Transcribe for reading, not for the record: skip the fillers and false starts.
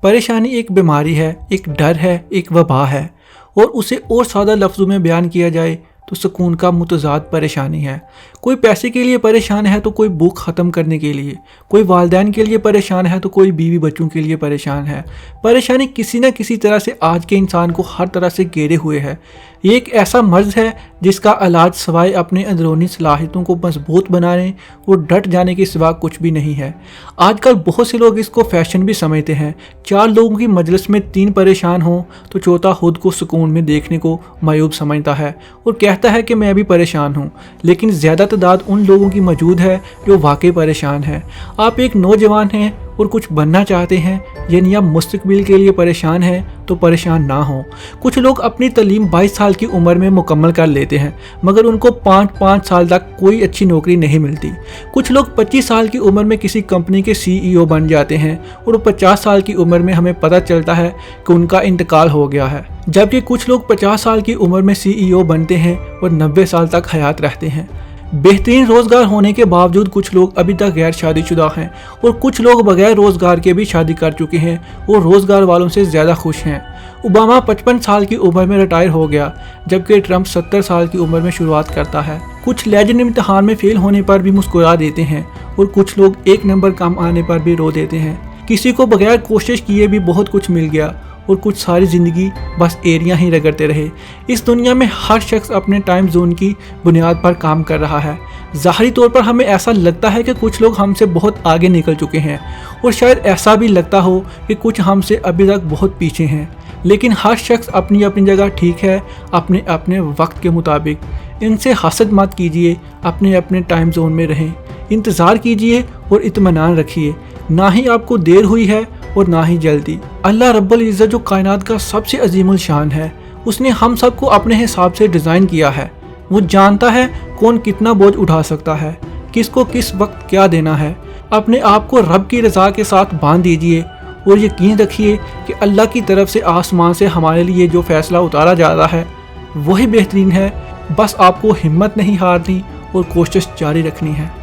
परेशानी एक बीमारी है, एक डर है, एक वबा है, और उसे और सादा लफ्ज़ों में बयान किया जाए तो सुकून का मुतज़ाद परेशानी है। कोई पैसे के लिए परेशान है तो कोई भूख ख़त्म करने के लिए, कोई वालिदैन के लिए परेशान है तो कोई बीवी बच्चों के लिए परेशान है। परेशानी किसी न किसी तरह से आज के इंसान को हर तरह से घेरे हुए है। ये एक ऐसा मर्ज़ है जिसका इलाज सिवाय अपने अंदरूनी सलाहियतों को मजबूत बनाने और डट जाने के सिवा कुछ भी नहीं है। आजकल बहुत से लोग इसको फैशन भी समझते हैं। 4 लोगों की मजलिस में 3 परेशान हों तो चौथा खुद को सुकून में देखने को मायूब समझता है और कहता है कि मैं भी परेशान हूँ। लेकिन ज़्यादा तादाद उन लोगों की मौजूद है जो वाकई परेशान है। आप एक नौजवान हैं और कुछ बनना चाहते हैं, यानी आप मुस्तकबिल के लिए परेशान हैं तो परेशान ना हो। कुछ लोग अपनी तालीम 22 साल की उम्र में मुकम्मल कर लेते हैं मगर उनको 5 साल तक कोई अच्छी नौकरी नहीं मिलती। कुछ लोग 25 साल की उम्र में किसी कंपनी के CEO बन जाते हैं और 50 साल की उम्र में हमें पता चलता है कि उनका इंतकाल हो गया है, जबकि कुछ लोग 50 साल की उम्र में CEO बनते हैं और 90 साल तक हयात रहते हैं। बेहतरीन रोज़गार होने के बावजूद कुछ लोग अभी तक गैर शादीशुदा हैं और कुछ लोग बगैर रोज़गार के भी शादी कर चुके हैं और रोज़गार वालों से ज़्यादा खुश हैं। ओबामा 55 साल की उम्र में रिटायर हो गया, जबकि ट्रंप 70 साल की उम्र में शुरुआत करता है। कुछ लेजेंड इम्तिहान में फेल होने पर भी मुस्कुरा देते हैं और कुछ लोग 1 नंबर कम आने पर भी रो देते हैं। किसी को बगैर कोशिश किए भी बहुत कुछ मिल गया और कुछ सारी ज़िंदगी बस एरियां ही रगड़ते रहे। इस दुनिया में हर शख्स अपने टाइम जोन की बुनियाद पर काम कर रहा है। ज़ाहरी तौर पर हमें ऐसा लगता है कि कुछ लोग हमसे बहुत आगे निकल चुके हैं और शायद ऐसा भी लगता हो कि कुछ हमसे अभी तक बहुत पीछे हैं। लेकिन हर शख्स अपनी अपनी जगह ठीक है, अपने अपने वक्त के मुताबिक। इनसे हसद मत कीजिए, अपने अपने टाइम जोन में रहें, इंतज़ार कीजिए और इत्मीनान रखिए। ना ही आपको देर हुई है और ना ही जल्दी। अल्लाह रब्बुल इज़्ज़त जो कायनात का सबसे अजीमुल शान है, उसने हम सबको अपने हिसाब से डिज़ाइन किया है। वो जानता है कौन कितना बोझ उठा सकता है, किसको किस वक्त क्या देना है। अपने आप को रब की रज़ा के साथ बांध दीजिए और यकीन रखिए कि अल्लाह की तरफ से आसमान से हमारे लिए जो फ़ैसला उतारा जा रहा है वही बेहतरीन है। बस आपको हिम्मत नहीं हारनी और कोशिश जारी रखनी है।